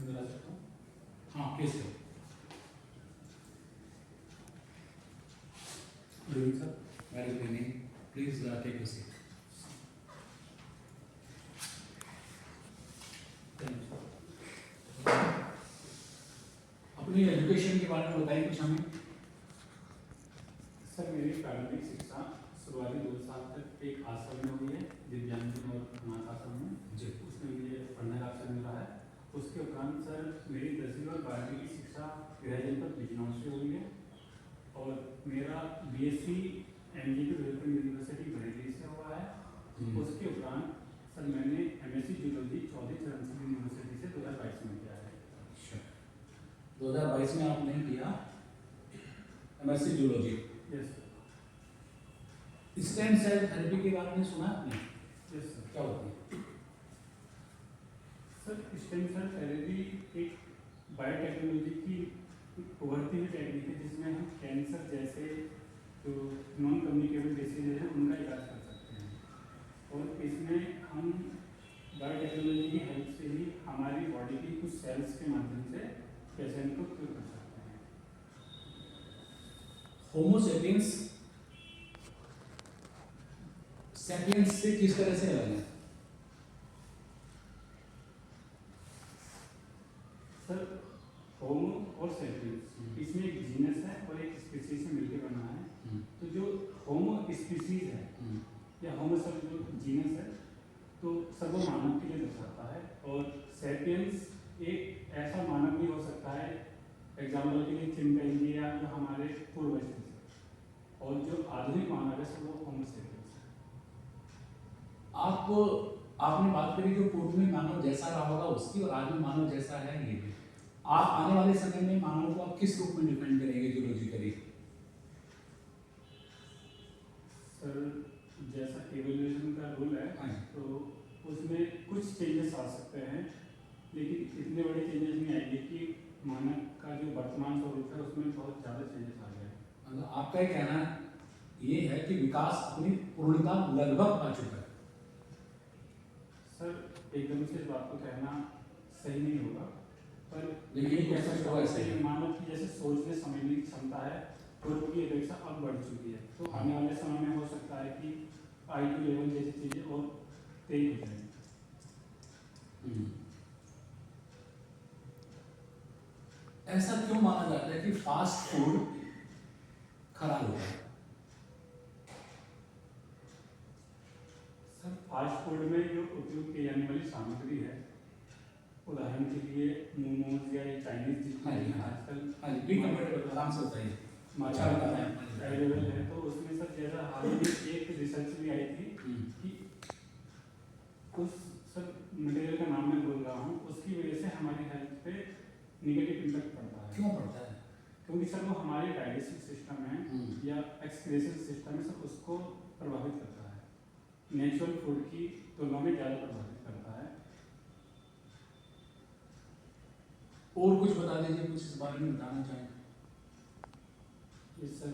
अंदर आ सकता हूँ? हाँ please sir. Good evening sir. Very good evening, please take your seat. अपनी एजुकेशन के बारे में बताइए कुछ हमें। सर मेरी प्रारंभिक शिक्षा शुरुआती 2 साल तक एक आश्रम में हुई है, दिव्यांगजन और अनाथ आश्रम में जी। उसमें मुझे पढ़ने का अवसर मिल रहा है। उसके उपरांत सर मेरी 10वीं और 12वीं की शिक्षा गृह जनपद बिजनौर से हुई है और मेरा BSc MGP welfare university Bareilly से हुआ है। उसके उपरांत सर मैंने MSc जूलॉजी चौधरी चरण सिंह यूनिवर्सिटी से 2022 में किया है। अच्छा, 2022 में आपने किया MSc zoology. Yes sir. Stem cell therapy के बारे में सुना आपने? Yes sir. क्या होती है? सर स्टेम सेल थेरेपी एक बायोटेक्नोलॉजी की उभरती हुई टेक्निक है जिसमें हम कैंसर जैसे जो नॉन कम्युनिकेबल डिसीज हैं उनका इलाज कर सकते हैं और इसमें हम बायोटेक्नोलॉजी की हेल्प से ही हमारी बॉडी की कुछ सेल्स के माध्यम से पेशेंट को क्योर कर सकते हैं। होमो सेपियंस सेपियंस से किस तरह से अलग है? सर होमो और सेपियंस इसमें एक जीनस है और एक स्पीसीज से मिलकर बना है। तो जो होमो स्पीसीज है या होमो सब जो जीनस है तो सब वो मानव के लिए दर्शाता है और सेपियंस एक ऐसा मानव भी हो सकता है, एग्जाम्पल के लिए चिंपैंजी या जो हमारे पूर्वज थे, और जो आधुनिक मानव है सब वो होमो सेपियंस है। आपने बात करी जो पूर्व में मानव जैसा रहा होगा उसकी और आज में मानव जैसा है ये भी। आप आने वाले समय में मानव को आप किस रूप में डिफाइन करेंगे जूलॉजिकली? सर जैसा एवोल्यूशन का रूल है तो उसमें कुछ चेंजेस आ सकते हैं, लेकिन इतने बड़े चेंजेस नहीं आएंगे कि मानव का जो वर्तमान स्वरूप है उसमें बहुत ज़्यादा चेंजेस आ गए। मतलब आपका ये कहना ये है कि विकास अपनी पूर्णता लगभग पा चुका है? सर एकदम से इस बात को कहना सही नहीं होगा, पर लेकिन कह सकता हूँ ऐसे कि मानव की जैसे सोचने समझने की क्षमता है पूर्व की अपेक्षा अब बढ़ चुकी है, तो आने वाले समय में हो सकता है कि IQ लेवल जैसी चीज़ें और तेज हो जाएंगी। ऐसा क्यों माना जाता है कि फास्ट फूड खराब होता है? सर फास्ट फूड में जो उपयोग की जाने वाली सामग्री है, उदाहरण के लिए मोमोज या चाइनीज जितने आजकल आराम से बताइए। अवेलेबल है, तो उसमें सर जैसा हाल ही में एक रिसर्च भी आई थी कि उस सर मटेरियल का नाम मैं बोल रहा हूँ, उसकी वजह से हमारी हेल्थ पे निगेटिव इम्पैक्ट पड़ता है। क्यों पड़ता है? क्योंकि सर वो हमारे डाइजेस्टिव सिस्टम है या एक्सक्रीशन सिस्टम है सर, उसको प्रभावित करता है, नेचुरल फूड की तुलना में ज़्यादा प्रभावित करता है। और कुछ बता दीजिए, कुछ इस बारे में बताना चाहें? ये सर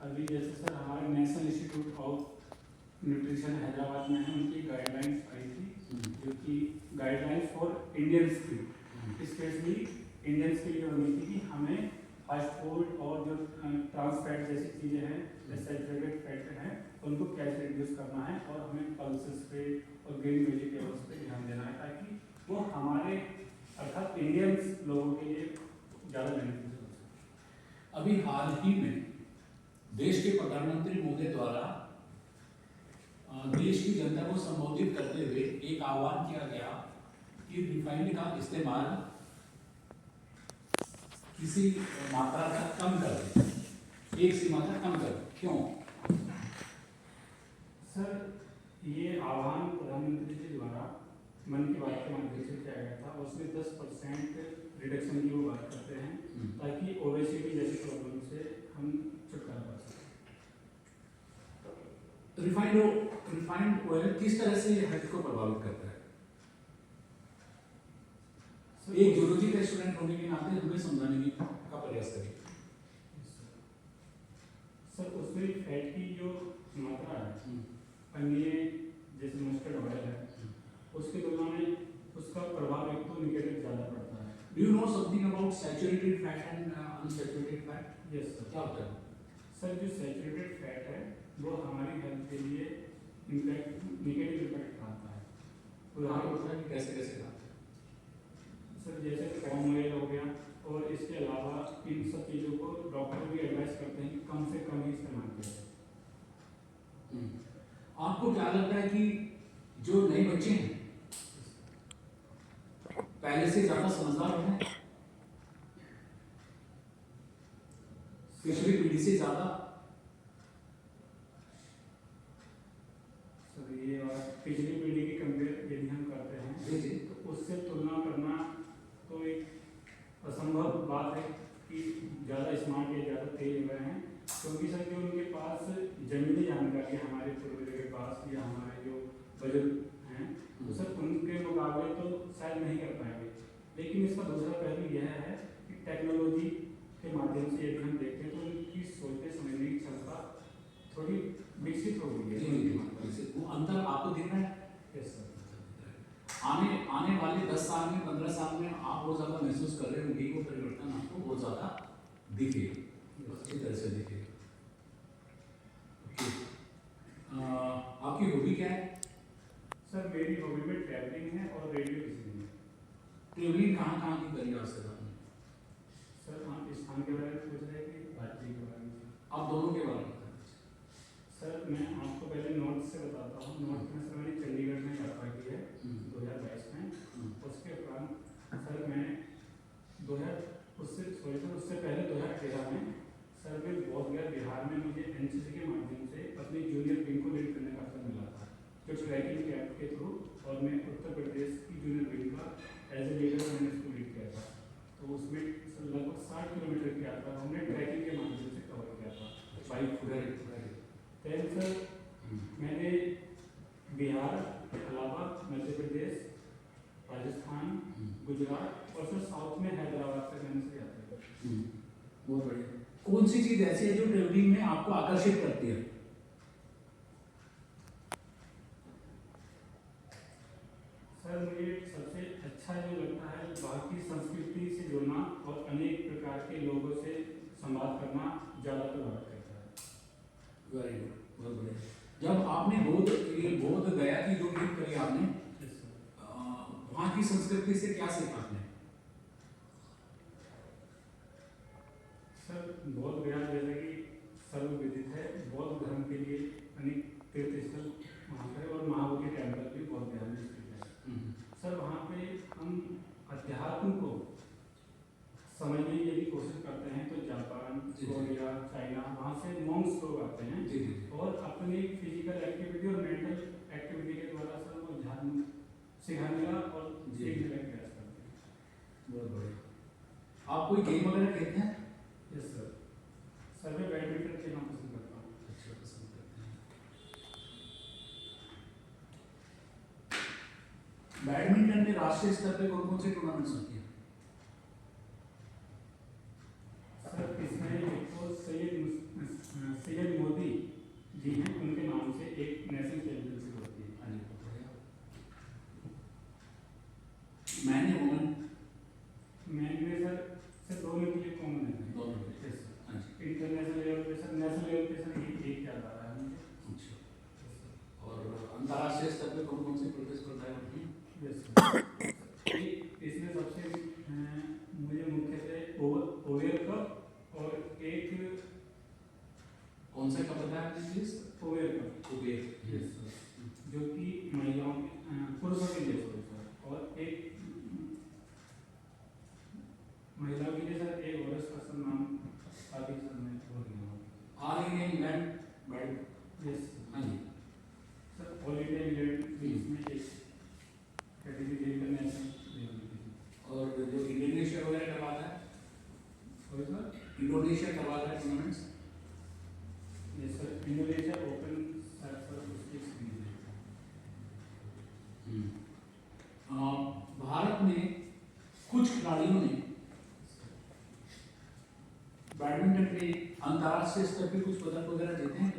अभी जैसे सर हमारे national institute of nutrition Hyderabad में है, उनकी गाइडलाइंस आई थी जो कि गाइडलाइंस फॉर इंडियंस थी, स्पेशली इंडियंस के लिए होनी थी कि हमें फास्ट फूड और जो ट्रांस फैट जैसी चीज़ें हैं, सैचुरेटेड फैट हैं, उनको कैसे रिड्यूस करना है और हमें पल्सेस पे और ग्रीन वेजिटेबल्स पे ध्यान देना है ताकि वो हमारे अर्थात इंडियंस लोगों के लिए ज़्यादा बेनिफिशियल हो सके। अभी हाल ही में देश के प्रधानमंत्री मोदी द्वारा देश की जनता को संबोधित करते हुए एक आह्वान किया गया कि रिफाइंड का इस्तेमाल किसी मात्रा तक कम कर दें, एक सीमा तक कम कर दें। क्यों? सर ये आह्वान प्रधानमंत्री जी द्वारा मन की बात के माध्यम से किया गया था और उसमें 10% रिडक्शन की वो बात करते हैं ताकि ओबेसिटी जैसी प्रॉब्लम से हम छुटकारा पा सकें। रिफाइंड ऑयल किस तरह से हेल्थ को प्रभावित करता है? एक जूलॉजी का स्टूडेंट होने के नाते हमें समझाने का प्रयास करिए। सर उसमें फैट की जो मात्रा है, अन्य जैसे मस्टर्ड ऑयल है, उसकी तुलना में उसका प्रभाव एक तो निगेटिव ज़्यादा पड़ता है। Do you know something about saturated fat and unsaturated fat? Yes sir. क्या होता है? सर जो सैचुरेटेड फैट है वो हमारी हेल्थ के लिए इम्पैक्ट नेगेटिव इम्पैक्ट आता है। आपको पता है कि कैसे कैसे खाते हैं? सर जैसे पॉम ऑयल हो गया, और इसके अलावा इन सब चीज़ों को डॉक्टर भी एडवाइस करते हैं कि कम से कम ही इस्तेमाल किया जाए। आपको क्या लगता है कि जो नए बच्चे हैं पहले से ज्यादा समझदार हैं, पिछली पीढ़ी से ज्यादा? सर ये बात पिछली पीढ़ी की कंपेयर यदि हम करते हैं जी जी। तो उससे तुलना करना तो एक असंभव बात है कि ज़्यादा स्मार्ट या ज़्यादा तेज हो गए हैं, क्योंकि सर जो उनके पास जमीनी जानकारी हमारे पूर्वजों के पास या हमारे जो बुजुर्ग हैं तो सर उनके मुकाबले तो शायद नहीं कर पाएंगे। लेकिन इसका दूसरा पहलू यह है कि टेक्नोलॉजी के माध्यम से यदि हम देखते हैं तो उनकी सोचने समझने की क्षमता थोड़ी विकसित हो गई है। वो अंतर आपको दिख रहा है? Yes sir. आने वाले 10 साल में 15 साल में आप बहुत ज्यादा महसूस कर रहे होंगे वो परिवर्तन आपको बहुत ज्यादा दिखेगा, अच्छी तरह से दिखेगा। ओके, आपकी हॉबी क्या है? सर मेरी हॉबी में ट्रैवलिंग है और रेडियो लिसनिंग है। ट्रेवलिंग कहाँ कहाँ की करी आज तक आपने? सर आप स्थान के बारे में पूछ रहे हैं कि राज्य के बारे में? आप दोनों के बारे में बताइए। सर मैं आपको पहले नॉर्थ से बताता हूँ। नॉर्थ में सर मैंने चंडीगढ़ में यात्रा की है 2022 में। उसके उपरांत सर मैं उससे पहले 2013 में सर मैं बोध गया बिहार में। मुझे एनसीसी के माध्यम से अपनी जूनियर विंग को लीड करने का अवसर मिला था, जो ट्रैकिंग कैंप के थ्रू, और मैं उत्तर प्रदेश की जूनियर विंग का एज ए लीडर मैंने इसको लीड किया था। तो उसमें लगभग 60 किलोमीटर की यात्रा हमने ट्रैकिंग के माध्यम से कवर किया था बाइक फुट। दैन सर मैंने बिहार के अलावा मध्य प्रदेश, राजस्थान, गुजरात और सर साउथ में हैदराबाद तक मैंने से यात्रा की। बहुत बढ़िया। कौन सी चीज ऐसी है जो ट्रेवलिंग में आपको आकर्षित करती है? सर मुझे सबसे अच्छा जो लगता है वहाँ की संस्कृति से जुड़ना और अनेक प्रकार के लोगों से संवाद करना ज़्यादा प्रभावित करता है। वेरी गुड, बहुत बढ़िया। जब आपने बोध गया की जो ट्रिप करी आपने, वहाँ की संस्कृति से क्या सीखा आपने? सर बौद्ध गया जैसे कि सर्वविदित है, बौद्ध धर्म के लिए अनेक तीर्थ स्थल वहाँ पर, और महाबोधि टेम्पल भी बौद्ध गया में स्थित है। सर वहाँ पे हम अध्यात्म को समझने की यदि कोशिश करते हैं तो जापान, कोरिया, चाइना, वहाँ से मॉन्क्स लोग आते हैं और अपनी फिजिकल एक्टिविटी और मेंटल एक्टिविटी के द्वारा सर वो अध्यात्म सिखाने का और सीखने का प्रयास करते हैं। बहुत बढ़िया। आप कोई गेम वगैरह खेलते हैं? Yes sir. सर मैं बैडमिंटन खेलना पसंद करता हूँ। अच्छा, पसंद करते हैं। बैडमिंटन में राष्ट्रीय स्तर पे कौन कौन से टूर्नामेंट्स होती हैं? सर इसमें एक तो सैयद मोदी जी हैं, उनके नाम से एक नेशनल चैंपियनशिप होती है। हाँ जी, बहुत बढ़िया। मैन या वुमेन? मैन में सर दोनों के लिए कॉमन है। दोनों। Yes sir. हाँ जी। इंटरनेशनल लेवल पे सर, नेशनल लेवल पे सर एक याद आ रहा है मुझे। अच्छा। और अंतर्राष्ट्रीय स्तर पे कौन कौन सी प्रतिस्पर्धाएं होती हैं? Yes sir. इसमें सबसे मुझे मुख्य से ओवेल कप और एक कौन सा कप बताया आपने please? Oval cup. Oval. Yes sir. जो कि महिलाओं पुरुषों के लिए सर, और एक महिलाओं के लिए सर एक वर्ष का सर नाम अभी सर मैं भूल गया। All India England bad. Yes हाँ जी। सर ऑल इंडिया इंग्लैंड बीच में एक कैटेगरी इंटरनेशनल। और जो इंडोनेशिया वगैरह करवाता है? और सर इंडोनेशिया करवाता है टूर्नामेंट्स? ये सर इंडोनेशिया ओपन सर उसकी सीरीज है। भारत में कुछ खिलाड़ियों ने बैडमिंटन में अंतर्राष्ट्रीय स्तर पे कुछ पदक वगैरह जीते हैं?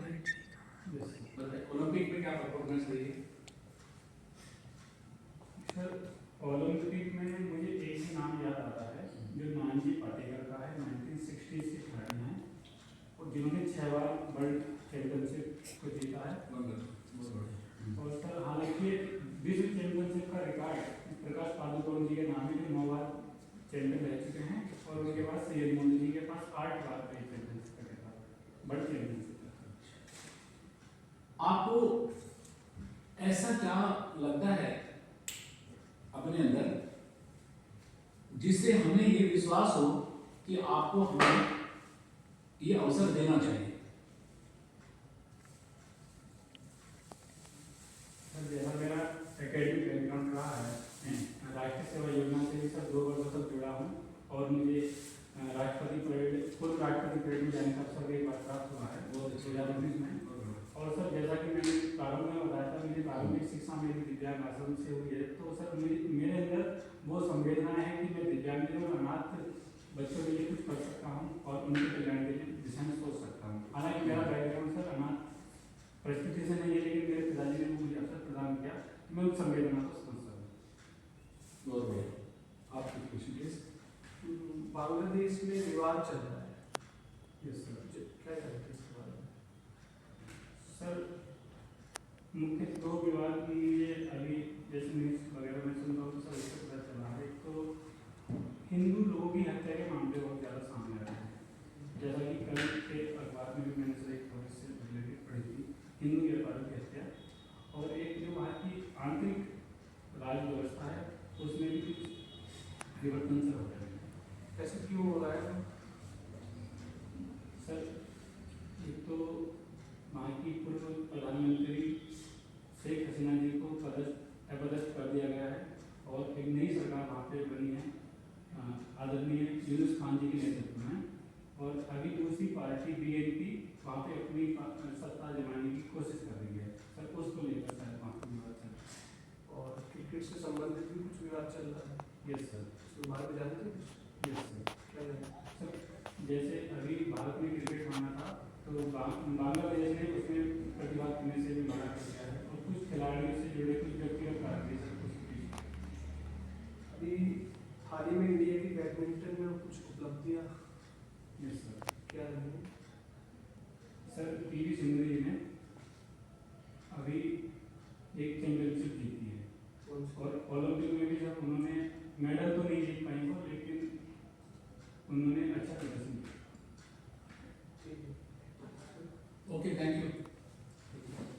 ओलंपिक में क्या परफॉर्मेंस रही है? सर ओलंपिक में मुझे एक ही नाम याद आता है जो नानजी पाटेकर का है, 1960 से खिलाड़ी हैं और जिन्होंने 6 बार वर्ल्ड चैंपियनशिप को जीता है। और सर हालांकि विश्व चैंपियनशिप का रिकॉर्ड प्रकाश पादुकोण जी के नाम है, जो 9 बार चैंपियन रह चुके हैं, और उनके पास सैयद मोदी जी के पास 8 बार का चैंपियनशिप का रिकॉर्ड, वर्ल्ड चैंपियनशिप। आपको ऐसा क्या लगता है अपने अंदर जिससे हमें ये विश्वास हो कि आपको हमें ये अवसर देना चाहिए? सर जैसा मेरा एकेडमिक बैकग्राउंड रहा है, राष्ट्रीय सेवा योजना से भी सर 2 वर्षों तक जुड़ा हूँ और मुझे राष्ट्रपति परेड, खुद राष्ट्रपति परेड में जाने का अवसर एक बार प्राप्त हुआ है 2019 में। और सर जैसा कि मैंने प्रारंभ में बताया था, मेरी प्रारंभिक शिक्षा मेरी दिव्यांग आश्रम से हुई है, तो सर मेरे अंदर वो संवेदना है कि मैं दिव्यांगजनों और अनाथ बच्चों के लिए कुछ कर सकता हूँ और उनके कल्याण के लिए दिशा में सोच सकता हूँ। हालांकि मेरा बैकग्राउंड सर अनाथ परिस्थिति से नहीं है, लेकिन मेरे पिताजी ने मुझे अवसर प्रदान किया कि मैं उस संवेदना को समझ सकूँ। बहुत बढ़िया। आप कुछ क्वेश्चन प्लीज। बांग्लादेश में विवाद चल रहा है, यस सर। क्या कहते हैं इसके बारे में? सर मुख्य 2 विवाद की ये अभी जैसे न्यूज़ वगैरह में सुन रहा हूँ तो सर इससे पता चल रहा है। तो हिंदू लोगों की हत्या के मामले बहुत ज़्यादा सामने आ रहे हैं, जैसा कि कल के अखबार में भी मैंने सर एक खबर से रिलेटेड पढ़ी थी, हिंदू व्यापारियों की हत्या। और एक जो वहाँ की आंतरिक राज व्यवस्था है उसमें भी कुछ परिवर्तन सर हो रहे हैं। ऐसे क्यों हो रहा है? सर एक तो वहाँ की पूर्व प्रधानमंत्री शेख हसीना जी को अपदस्थ कर दिया गया है और एक नई सरकार वहाँ पे बनी है आदरणीय यूनुस खान जी के नेतृत्व में, और अभी दूसरी पार्टी बीएनपी वहाँ पे अपनी सत्ता जमाने की कोशिश कर रही है। सर उसको लेकर शायद वहाँ पर विवाद चल रहा है। और क्रिकेट से संबंधित भी कुछ विवाद चल रहा है, यस सर। उसके बारे में जानते हैं? Yes sir. क्या जानते हैं? सर जैसे अभी भारत में क्रिकेट होना था तो बांग्लादेश ने उसमें प्रतिवाद करने से भी मना कर दिया है और कुछ खिलाड़ियों से जुड़े कुछ व्यक्तिगत कारण भी सर कुछ अभी हाल ही में इंडिया की बैडमिंटन में कुछ उपलब्धियाँ यस सर। क्या रही? सर पीवी सिंधु जी ने अभी एक चैंपियनशिप जीती है कौन सी? और ओलंपिक में भी जब उन्होंने मेडल तो नहीं जीत पाई वो, लेकिन उन्होंने